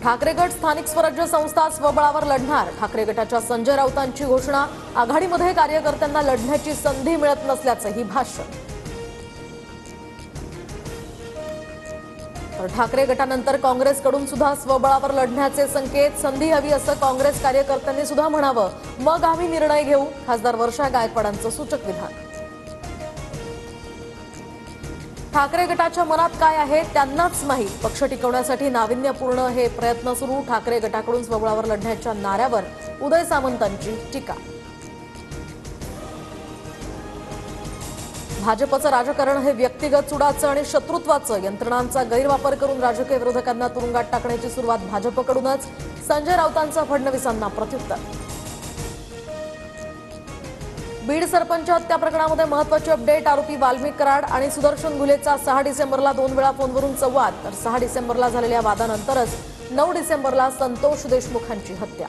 ठाकरे गट स्थानिक स्वराज्य संस्था स्वबळावर लढणार। ठाकरे गटाच्या संजय राऊतांची घोषणा। आघाडीमध्ये कार्यकर्त्यांना लढण्याची संधी मिळत नसल्याचंही भाष्य। तर ठाकरे गटानंतर काँग्रेसकडून सुद्धा स्वबळावर लढण्याचे संकेत। संधी हवी असं काँग्रेस कार्यकर्त्यांनी सुद्धा म्हणावं, मग आम्ही निर्णय घेऊ। खासदार वर्षा गायकवाडांचं सूचक विधान। ठाकरे गटाच्या मनात काय आहे त्यांनाच माहीत। पक्ष टिकवण्यासाठी नाविन्यपूर्ण हे प्रयत्न सुरू। ठाकरे गटाकडून स्वबळावर लढण्याच्या नाऱ्यावर उदय सामंतांची टीका। भाजपचं राजकारण हे व्यक्तिगत चुडाचं आणि शत्रुत्वाचं, यंत्रणांचा गैरवापर करून राजकीय विरोधकांना तुरुंगात टाकण्याची सुरुवात भाजपकडूनच। संजय राऊतांचं फडणवीसांना प्रत्युत्तर। बीड सरपंच हत्या प्रकरणामध्ये महत्त्वाची अपडेट। आरोपी वाल्मिक कराड आणि सुदर्शन घुलेचा 6 डिसेंबरला 2 वेळा फोनवरून संवाद। तर 6 डिसेंबरला झालेल्या वादानंतरच 9 डिसेंबरला संतोष देशमुखांची हत्या।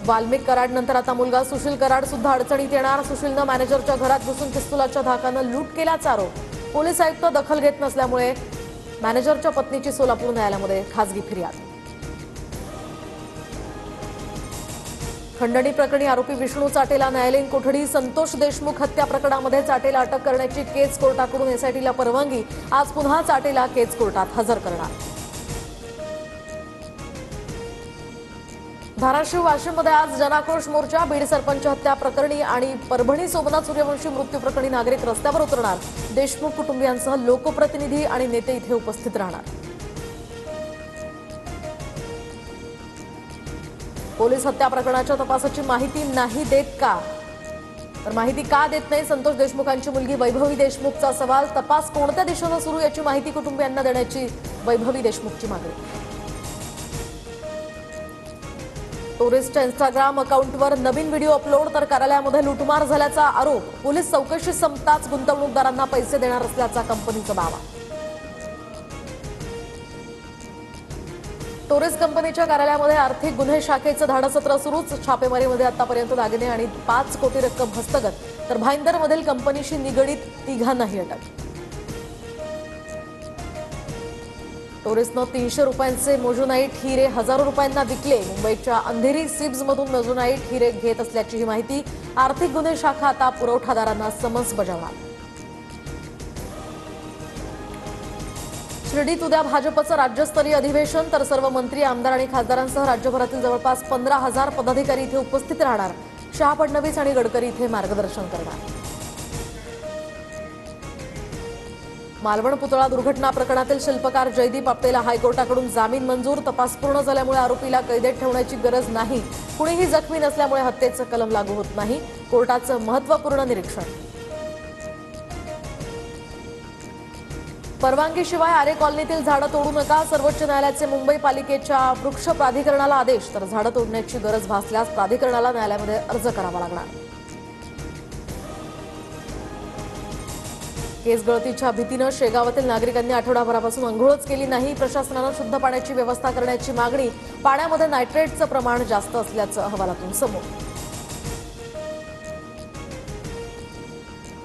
वाल्मिक कराड नंतर आता मुलगा सुशील कराड सुद्धा अडचणीत येणार। सुशीलनं मॅनेजरच्या घरात घुसून पिस्तुलाच्या धाकानं लूट केल्याचा आरोप। पोलीस आयुक्त दखल घेत नसल्यामुळे मॅनेजरच्या पत्नीची सोलापूर न्यायालयामध्ये खासगी फिर्याद। खंडणी प्रकरणी आरोपी विष्णू चाटेला न्यायालयीन कोठडी। संतोष देशमुख हत्या प्रकरणामध्ये चाटेला अटक करण्याची केज कोर्टाकडून एसआयटीला परवानगी। आज पुन्हा चाटेला केज कोर्टात हजर करणार। धाराशिव वाशिममध्ये आज जनाक्रोश मोर्चा। बीड सरपंच हत्या प्रकरणी आणि परभणी सोमनाथ सूर्यवंशी मृत्यू प्रकरणी नागरिक रस्त्यावर उतरणार। देशमुख कुटुंबियांसह लोकप्रतिनिधी आणि नेते इथे उपस्थित राहणार। पोलीस हत्या प्रकरणाच्या तपासाची माहिती नाही देत का? तर माहिती का देत नाही? संतोष देशमुखांची मुलगी वैभवी देशमुखचा सवाल। तपास कोणत्या दिशेनं सुरू याची माहिती कुटुंबियांना देण्याची वैभवी देशमुखची मागणी। टुरिस्टच्या इंस्टाग्राम अकाउंटवर नवीन व्हिडिओ अपलोड, तर कार्यालयामध्ये लुटमार झाल्याचा आरोप। पोलीस चौकशी संपताच गुंतवणूकदारांना पैसे देणार असल्याचा कंपनीचा दावा। टुरिस्ट कंपनीच्या कार्यालयामध्ये आर्थिक गुन्हे शाखेचं धाडसत्र सुरूच। छापेमारीमध्ये आतापर्यंत दागिने आणि 5 कोटी रक्कम हस्तगत। तर भाईंदरमधील कंपनीशी निगडीत तिघांनाही अटक। टुरिस्टनं 300 रुपयांचे मोजोनाईट हिरे हजारो रुपयांना विकले। मुंबईच्या अंधेरी सिब्समधून मोजोनाईट हिरे घेत असल्याची ही माहिती। आर्थिक गुन्हे शाखा आता पुरवठादारांना समन्स बजावणार। शिर्डीत उद्या भाजपचं राज्यस्तरीय अधिवेशन। तर सर्व मंत्री, आमदार आणि खासदारांसह राज्यभरातील जवळपास 15,000 पदाधिकारी इथे उपस्थित राहणार। शहा, फडणवीस आणि गडकरी इथे मार्गदर्शन करणार। मालवण पुतळा दुर्घटना प्रकरणातील शिल्पकार जयदीप आपटेला हायकोर्टाकडून जामीन मंजूर। तपास पूर्ण झाल्यामुळे आरोपीला कैदेत ठेवण्याची गरज नाही। कुणीही जखमी नसल्यामुळे हत्येचं कलम लागू होत नाही। कोर्टाचं महत्त्वपूर्ण निरीक्षण। परवानगीशिवाय आरे कॉलनीतील झाडं तोडू नका। सर्वोच्च न्यायालयाचे मुंबई पालिकेच्या वृक्ष प्राधिकरणाला आदेश। तर झाडं तोडण्याची गरज भासल्यास प्राधिकरणाला न्यायालयामध्ये अर्ज करावा लागणार। केस गळतीच्या भीतीनं शेगावातील नागरिकांनी आठवडाभरापासून अंघोळच केली नाही। प्रशासनानं शुद्ध पाण्याची व्यवस्था करण्याची मागणी। पाण्यामध्ये नायट्रेटचं प्रमाण जास्त असल्याचं अहवालातून समोर।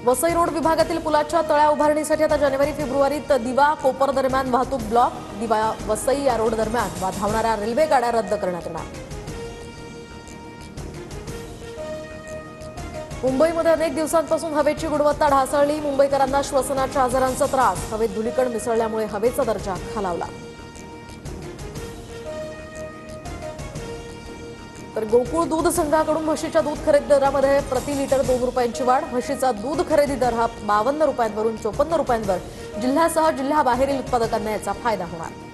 वसई रोड विभागातील पुलाच्या तळ्या उभारणीसाठी आता जानेवारी-फेब्रुवारीत दिवा कोपर दरम्यान वाहतूक ब्लॉक। दिवा वसई या रोड दरम्यान धावणाऱ्या रेल्वे गाड्या रद्द करण्यात येणार। मुंबईमध्ये अनेक दिवसांपासून हवेची गुणवत्ता ढासळली। मुंबईकरांना श्वसनाच्या आजारांचा त्रास। हवेत धुलीकण मिसळल्यामुळे हवेचा दर्जा खालावला। तर गोकुळ दूध संघाकडून म्हशीच्या दूध खरेदी दरामध्ये प्रति लिटर 2 रुपयांची वाढ। म्हशीचा दूध खरेदी दर हा 52 रुपयांवरून 54 रुपयांवर। जिल्ह्यासह जिल्ह्याबाहेरील उत्पादकांना याचा फायदा होणार।